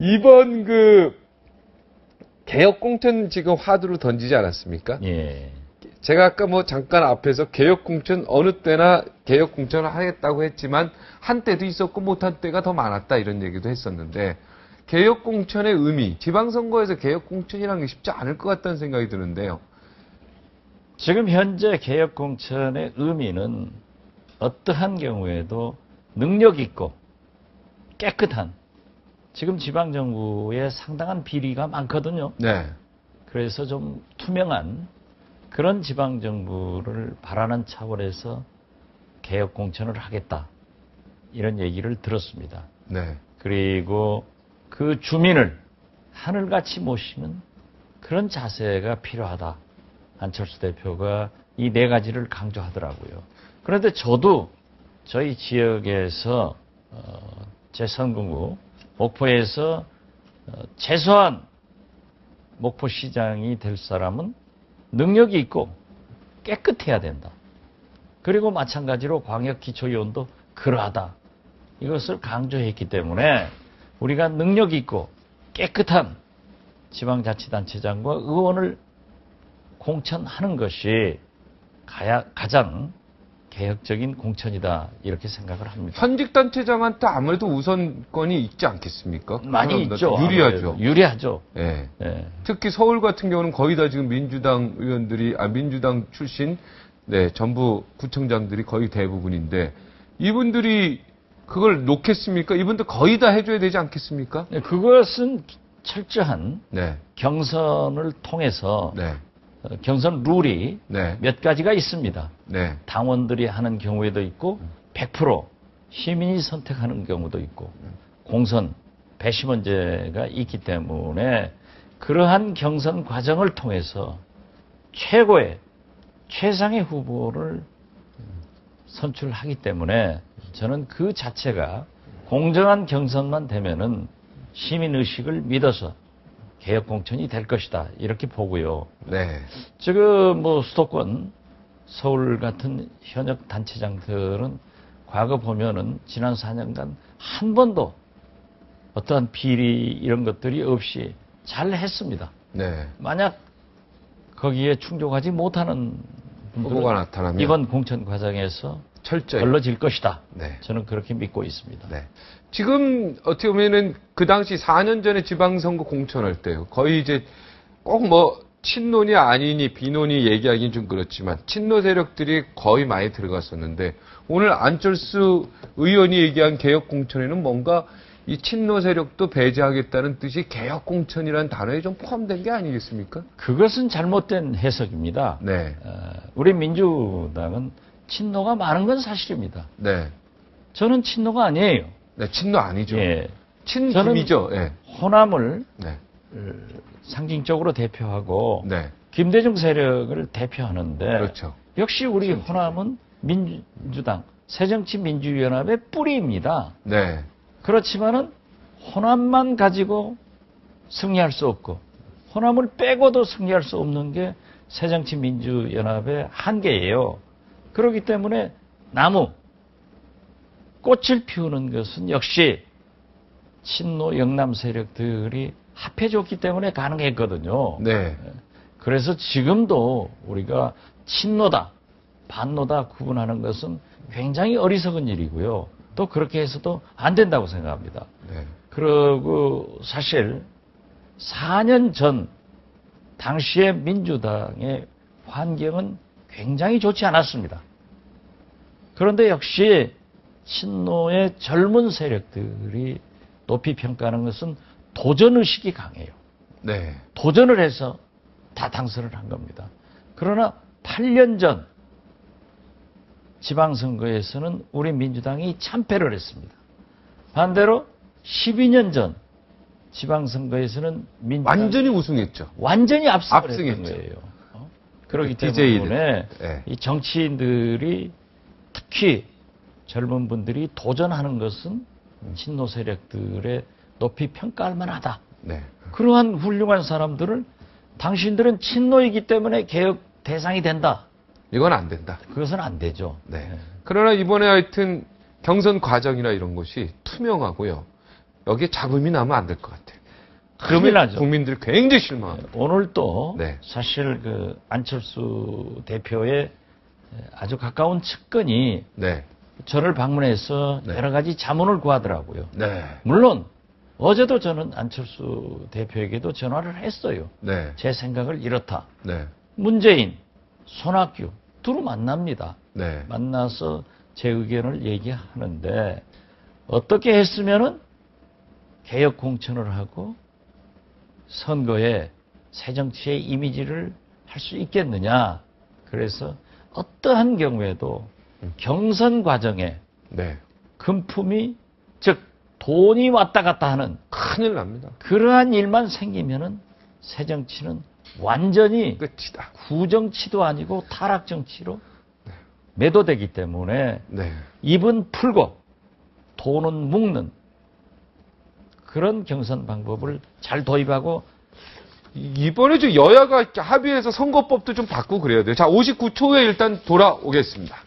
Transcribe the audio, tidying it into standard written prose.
이번 그 개혁 공천 지금 화두를 던지지 않았습니까? 예. 제가 아까 뭐 잠깐 앞에서 개혁 공천 어느 때나 개혁 공천을 하겠다고 했지만 한때도 있었고 못한 때가 더 많았다 이런 얘기도 했었는데 개혁 공천의 의미, 지방선거에서 개혁 공천이라는 게 쉽지 않을 것 같다는 생각이 드는데요. 지금 현재 개혁 공천의 의미는 어떠한 경우에도 능력 있고 깨끗한 지금 지방정부에 상당한 비리가 많거든요. 네. 그래서 좀 투명한 그런 지방정부를 바라는 차원에서 개혁 공천을 하겠다. 이런 얘기를 들었습니다. 네. 그리고 그 주민을 하늘같이 모시는 그런 자세가 필요하다. 안철수 대표가 이 네 가지를 강조하더라고요. 그런데 저도 저희 지역에서 제 선거구 목포에서 최소한 목포시장이 될 사람은 능력이 있고 깨끗해야 된다. 그리고 마찬가지로 광역기초위원도 그러하다. 이것을 강조했기 때문에 우리가 능력 있고 깨끗한 지방자치단체장과 의원을 공천하는 것이 가장 개혁적인 공천이다 이렇게 생각을 합니다. 현직 단체장한테 아무래도 우선권이 있지 않겠습니까? 많이 있죠. 유리하죠. 유리하죠. 예. 예. 특히 서울 같은 경우는 거의 다 지금 민주당 의원들이 민주당 출신 전부 구청장들이 거의 대부분인데 이분들이 그걸 놓겠습니까? 이분들 거의 다 해줘야 되지 않겠습니까? 네, 그것은 철저한 네. 경선을 통해서 네. 경선 룰이 네. 몇 가지가 있습니다. 네. 당원들이 하는 경우에도 있고 100% 시민이 선택하는 경우도 있고 공선 배심원제가 있기 때문에 그러한 경선 과정을 통해서 최상의 후보를 선출하기 때문에 저는 그 자체가 공정한 경선만 되면은 시민의식을 믿어서 개혁 공천이 될 것이다. 이렇게 보고요. 네. 지금 뭐 수도권, 서울 같은 현역 단체장들은 과거 보면은 지난 4년간 한 번도 어떠한 비리 이런 것들이 없이 잘 했습니다. 네. 만약 거기에 충족하지 못하는 후보가 분들은 나타나면 이번 공천 과정에서 철저히 걸러질 것이다. 네. 저는 그렇게 믿고 있습니다. 네. 지금 어떻게 보면은 그 당시 4년 전에 지방선거 공천할 때요. 거의 이제 꼭 뭐 친노니 아니니 비노니 얘기하기는 좀 그렇지만 친노 세력들이 거의 많이 들어갔었는데 오늘 안철수 의원이 얘기한 개혁 공천에는 뭔가 이 친노 세력도 배제하겠다는 뜻이 개혁 공천이라는 단어에 좀 포함된 게 아니겠습니까? 그것은 잘못된 해석입니다. 네. 우리 민주당은 친노가 많은 건 사실입니다. 네. 저는 친노가 아니에요. 네, 친노 아니죠. 예. 친김이죠. 예. 호남을 네. 상징적으로 대표하고 네. 김대중 세력을 대표하는데 그렇죠. 역시 우리 호남은 민주당 새정치민주연합의 뿌리입니다. 네. 그렇지만은 호남만 가지고 승리할 수 없고 호남을 빼고도 승리할 수 없는 게 새정치민주연합의 한계예요. 그렇기 때문에 꽃을 피우는 것은 역시 친노 영남 세력들이 합해줬기 때문에 가능했거든요. 네. 그래서 지금도 우리가 친노다, 반노다 구분하는 것은 굉장히 어리석은 일이고요. 또 그렇게 해서도 안 된다고 생각합니다. 네. 그리고 사실 4년 전 당시의 민주당의 환경은 굉장히 좋지 않았습니다. 그런데 역시 친노의 젊은 세력들이 높이 평가하는 것은 도전의식이 강해요. 네. 도전을 해서 다 당선을 한 겁니다. 그러나 8년 전 지방선거에서는 우리 민주당이 참패를 했습니다. 반대로 12년 전 지방선거에서는 민주당이 완전히 우승했죠. 완전히 압승을 했던 압승했죠. 거예요. 그렇기 DJ들. 때문에 네. 이 정치인들이 특히 젊은 분들이 도전하는 것은 친노 세력들의 높이 평가할 만하다. 네. 그러한 훌륭한 사람들을 당신들은 친노이기 때문에 개혁 대상이 된다. 이건 안 된다. 그것은 안 되죠. 네. 그러나 이번에 하여튼 경선 과정이나 이런 것이 투명하고요. 여기에 잡음이 나면 안 될 것 같아요. 큰일 나죠. 국민들 굉장히 실망합니다. 오늘 또 네. 사실 그 안철수 대표의 아주 가까운 측근이 네. 저를 방문해서 네. 여러 가지 자문을 구하더라고요. 네. 물론 어제도 저는 안철수 대표에게도 전화를 했어요. 네. 제 생각을 이렇다. 네. 문재인, 손학규 두루 만납니다. 네. 만나서 제 의견을 얘기하는데 어떻게 했으면은 개혁 공천을 하고 선거에 새정치의 이미지를 할 수 있겠느냐. 그래서 어떠한 경우에도 경선 과정에 네. 금품이 즉 돈이 왔다 갔다 하는 큰일 납니다. 그러한 일만 생기면은 새정치는 완전히 끝이다. 구정치도 아니고 타락정치로 매도되기 때문에 네. 입은 풀고 돈은 묶는 그런 경선 방법을 잘 도입하고 이번에 좀 여야가 합의해서 선거법도 좀 바꾸고 그래야 돼요. 자, 59초에 일단 돌아오겠습니다.